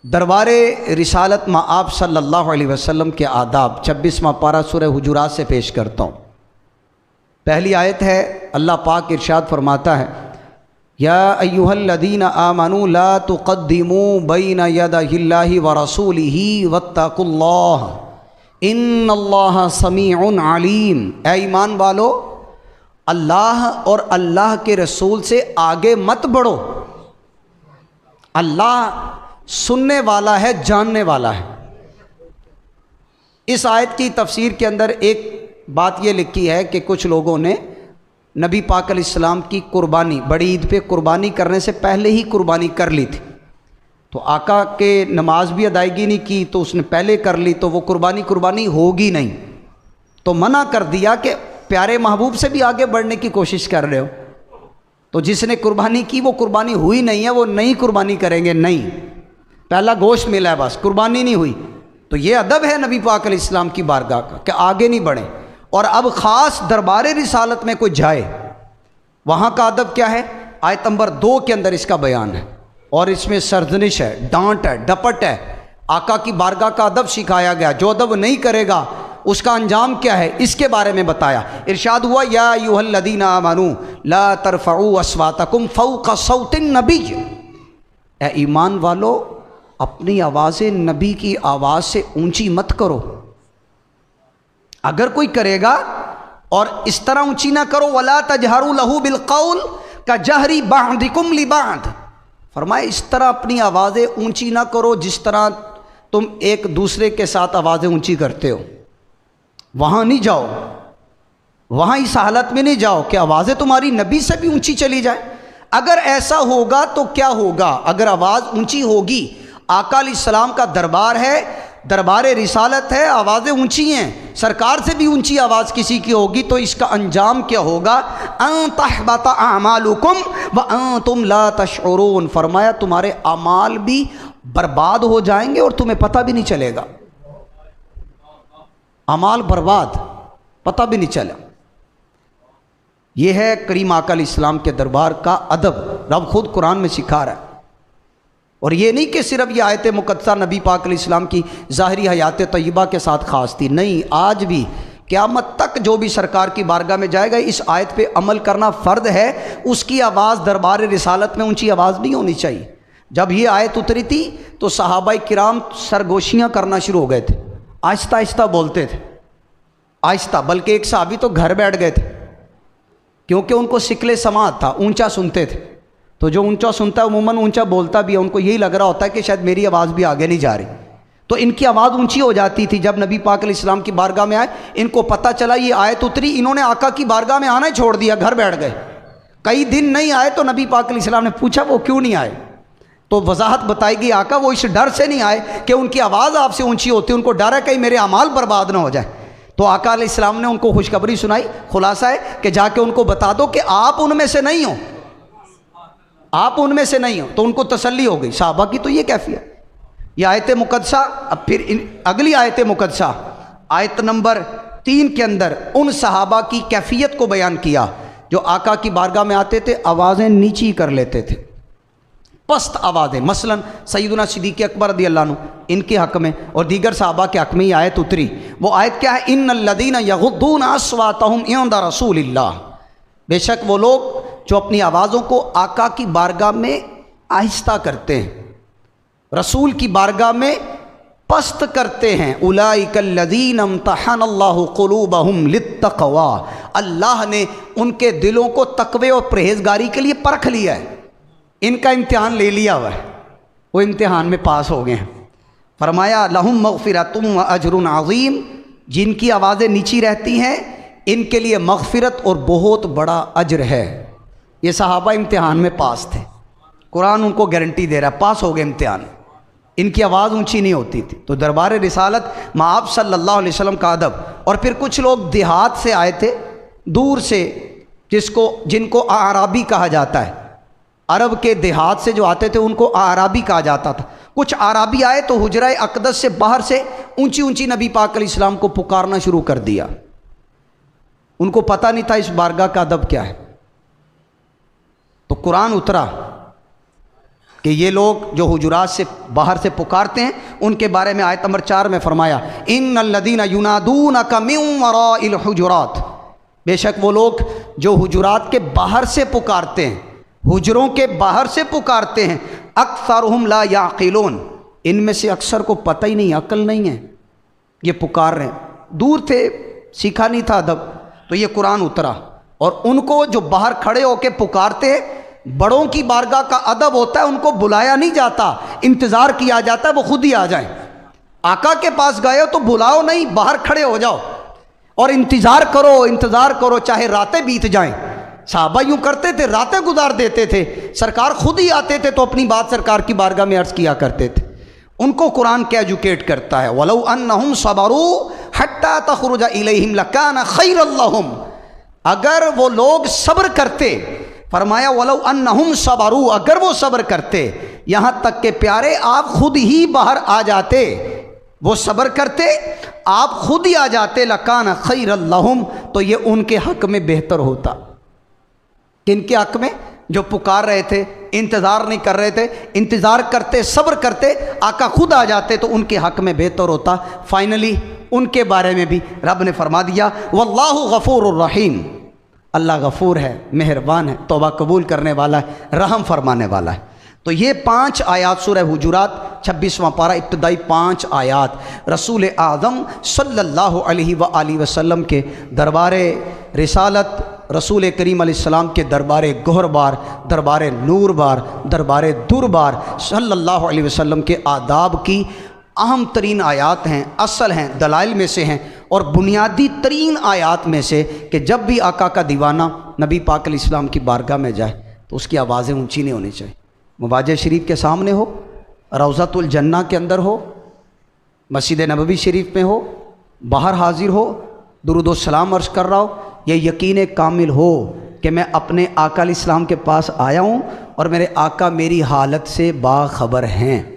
दरबारे रिसालत आप सल्लल्लाहु अलैहि वसल्लम के आदाब 26वां पारा सूरह हुजुरात से पेश करता हूँ। पहली आयत है, अल्लाह पाक इरशाद फरमाता है, या अय्युहल्लज़ीना आमनू ला तुक़द्दिमू बैना यदायिल्लाहि व रसूलिही वत्तक़ुल्लाह इन्नल्लाहा समीउन अलीम। ऐ ईमान वालो, अल्लाह और अल्लाह के रसूल से आगे मत बढ़ो। अल्लाह सुनने वाला है, जानने वाला है। इस आयत की तफसीर के अंदर एक बात यह लिखी है कि कुछ लोगों ने नबी पाक अलैहिस्सलाम की कुर्बानी, बड़ी ईद पे कुर्बानी करने से पहले ही कुर्बानी कर ली थी। तो आका के नमाज भी अदायगी नहीं की, तो उसने पहले कर ली, तो वो कुर्बानी होगी नहीं। तो मना कर दिया कि प्यारे महबूब से भी आगे बढ़ने की कोशिश कर रहे हो, तो जिसने कुर्बानी की वो कुर्बानी हुई नहीं है, वो नहीं कुर्बानी करेंगे। नहीं, पहला गोश्त मिला है, बस कुर्बानी नहीं हुई। तो ये अदब है नबी पाक अलैहिस्सलाम की बारगाह का कि आगे नहीं बढ़े। और अब ख़ास दरबार रिसालत में कोई जाए, वहाँ का अदब क्या है, आयत नंबर 2 के अंदर इसका बयान है। और इसमें सरजनिश है, डांट है, डपट है। आका की बारगाह का अदब सिखाया गया। जो अदब नहीं करेगा उसका अंजाम क्या है, इसके बारे में बताया। इरशाद हुआ, या अय्युहल्लज़ीना आमनू ला तरफ़ऊ अस्वातकुम फ़ौक़ सौतिन नबी। ऐ ईमान वालो, अपनी आवाज़ें नबी की आवाज़ से ऊंची मत करो। अगर कोई करेगा और इस तरह ऊंची ना करो, वला तजहरू लहू बिलक़ौल का जहरी बादिकुम लिबाद। फरमाए, इस तरह अपनी आवाज़ें ऊंची ना करो जिस तरह तुम एक दूसरे के साथ आवाज़ें ऊंची करते हो। वहाँ नहीं जाओ, वहाँ इस हालत में नहीं जाओ कि आवाज़ें तुम्हारी नबी से भी ऊंची चली जाए। अगर ऐसा होगा तो क्या होगा, अगर आवाज़ ऊंची होगी, आका अलैहिस्सलाम का दरबार है, दरबार रिसालत है, आवाज़ें ऊंची हैं, सरकार से भी ऊंची आवाज़ किसी की होगी, तो इसका अंजाम क्या होगा, अन तहबता अमालुकुम व अंतुम ला तशउरून। फरमाया, तुम्हारे अमाल भी बर्बाद हो जाएंगे और तुम्हें पता भी नहीं चलेगा। अमाल बर्बाद, पता भी नहीं चला। यह है करीम आका अलैहिस्सलाम के दरबार का अदब। रब खुद कुरान में सिखा रहा है। और ये नहीं कि सिर्फ ये आयत मुक़द्दसा नबी पाक अलैहिस्सलाम की ज़ाहिरी हयात तय्यबा के साथ ख़ास थी, नहीं, आज भी क़यामत तक जो भी सरकार की बारगाह में जाएगा, इस आयत पे अमल करना फ़र्द है। उसकी आवाज़ दरबार रिसालत में ऊंची आवाज़ नहीं होनी चाहिए। जब ये आयत उतरी थी तो सहाबाए किराम सरगोशियाँ करना शुरू हो गए थे, आहिस्ता आहिस्ता बोलते थे, आहिस्ता। बल्कि एक सहाबी तो घर बैठ गए थे, क्योंकि उनको शिकले समात था, ऊंचा सुनते थे। तो जो ऊंचा सुनता है उमूमन ऊंचा बोलता भी है। उनको यही लग रहा होता है कि शायद मेरी आवाज़ भी आगे नहीं जा रही, तो इनकी आवाज़ ऊंची हो जाती थी। जब नबी पाक अलैहिस्सलाम की बारगाह में आए, इनको पता चला ये आयत उतरी, इन्होंने आका की बारगाह में आना ही छोड़ दिया, घर बैठ गए। कई दिन नहीं आए तो नबी पाक अलैहिस्सलाम ने पूछा वो क्यों नहीं आए, तो वजाहत बताई गई, आका वो इस डर से नहीं आए कि उनकी आवाज़ आपसे ऊँची होती, उनको डर है कहीं मेरे अमाल बर्बाद ना हो जाए। तो आका अलैहिस्सलाम ने उनको खुशखबरी सुनाई। खुलासा है कि जाके उनको बता दो कि आप उनमें से नहीं हो, आप उनमें से नहीं हो। तो उनको तसल्ली हो गई। साहबा की तो ये कैफियत। ये आयत मुक़द्दसा, अब फिर अगली आयत मुक़द्दसा आयत नंबर 3 के अंदर उन सहाबा की कैफियत को बयान किया जो आका की बारगाह में आते थे, आवाज़ें नीची कर लेते थे, पस्त आवाज़ें। मसलन सैयदना सिद्दीक़ अकबर रज़ियल्लाहु अन्हु, इनके हक़ में और दीगर सहाबा के हक़ में ये आयत उतरी। वो आयत क्या है, इन्नल्लज़ीना यग़ुद्दूना अस्वातहुम इंदा रसूलिल्लाह। बेशक वो लोग जो अपनी आवाज़ों को आका की बारगाह में आहिस्ता करते हैं, रसूल की बारगाह में पस्त करते हैं, उलाइकल्लज़ीना इम्तहनल्लाहु क़ुलूबहुम लित्तक़वा। अल्लाह ने उनके दिलों को तक़वे और परहेज़गारी के लिए परख लिया है, इनका इम्तिहान ले लिया हुआ है, वो इम्तिहान में पास हो गए हैं। फरमाया, लहुम मग़फ़िरतुम व अजरुन अज़ीम। जिनकी आवाज़ें नीची रहती हैं, इनके लिए मग़फ़िरत और बहुत बड़ा अजर है। ये सहाबा इम्तिहान में पास थे, कुरान उनको गारंटी दे रहा है, पास हो गए इम्तिहान। इनकी आवाज़ ऊंची नहीं होती थी। तो दरबार रिसालत आप सल्लल्लाहु अलैहि वसल्लम का अदब। और फिर कुछ लोग देहात से आए थे, दूर से, जिनको आराबी कहा जाता है। अरब के देहात से जो आते थे उनको आराबी कहा जाता था। कुछ आराबी आए तो हुजरा अक़दस से बाहर से ऊंची ऊंची नबी पाक अलैहिस्सलाम को पुकारना शुरू कर दिया। उनको पता नहीं था इस बारगाह का अदब क्या है। तो कुरान उतरा कि ये लोग जो हुजुरात से बाहर से पुकारते हैं, उनके बारे में आयत नंबर 4 में फरमाया, इन्नल्लज़ीना युनादूनका मिन वराइल हुजुरात, बेशक वो लोग जो हुजुरात के बाहर से पुकारते हैं, हुजरों के बाहर से पुकारते हैं, अक्सरुहुम ला याक़िलून, इनमें से अक्सर को पता ही नहीं, अक्ल नहीं है, ये पुकार रहे हैं, दूर थे, सीखा नहीं था अदब, तो ये कुरान उतरा। और उनको जो बाहर खड़े होके पुकारते हैं, बड़ों की बारगाह का अदब होता है, उनको बुलाया नहीं जाता, इंतज़ार किया जाता है वो खुद ही आ जाए। आका के पास गए हो तो बुलाओ नहीं, बाहर खड़े हो जाओ और इंतज़ार करो, चाहे रातें बीत जाएं। साहबा यूँ करते थे, रातें गुजार देते थे, सरकार खुद ही आते थे तो अपनी बात सरकार की बारगाह में अर्ज़ किया करते थे। उनको कुरान क्या एजुकेट करता है, वलौ अन्नहुम सबरू हत्ता तखरुजा इलैहिम लकाना खैरल लहुम, अगर वो लोग सब्र करते, फरमाया वलौ अन्नहुम सबरू, अगर वो सब्र करते, यहाँ तक के प्यारे आप खुद ही बाहर आ जाते, वो सब्र करते, आप खुद ही आ जाते, लकाना खैरल लहुम, तो ये उनके हक में बेहतर होता। किनके हक में? जो पुकार रहे थे, इंतज़ार नहीं कर रहे थे, इंतज़ार करते, सब्र करते, आका खुद आ जाते तो उनके हक में बेहतर होता। फाइनली उनके बारे में भी रब ने फरमा दिया, वल्लाहु गफूरुर रहीम, अल्लाह गफूर है, मेहरबान है, तौबा कबूल करने वाला है, रहम फरमाने वाला है। तो ये 5 आयात सूरह हुजुरात 26वां पारा, इब्तदाई 5 आयात रसूल आज़म सल्लल्लाहु अलैहि वसल्लम के दरबारे रिसालत, रसूल करीम अलैहिस्सलाम के दरबारे गोहरबार, दरबारे नूरबार, दरबारे दुरबार सल्लल्लाहु अलैहि वसल्लम के आदाब की अहम तरीन आयात हैं, असल हैं, दलाइल में से हैं और बुनियादी तरीन आयात में से कि जब भी आका का दीवाना नबी पाक अलैहिस्सलाम की बारगाह में जाए तो उसकी आवाज़ें ऊंची नहीं होनी चाहिए। मुबाज शरीफ के सामने हो, रौज़तुल जन्ना के अंदर हो, मस्जिद नबवी शरीफ में हो, बाहर हाजिर हो, दुरूद व सलाम अर्ज़ कर रहा हो, ये यकीन कामिल हो कि मैं अपने आका अलैहिस्सलाम के पास आया हूँ और मेरे आका मेरी हालत से बाखबर हैं।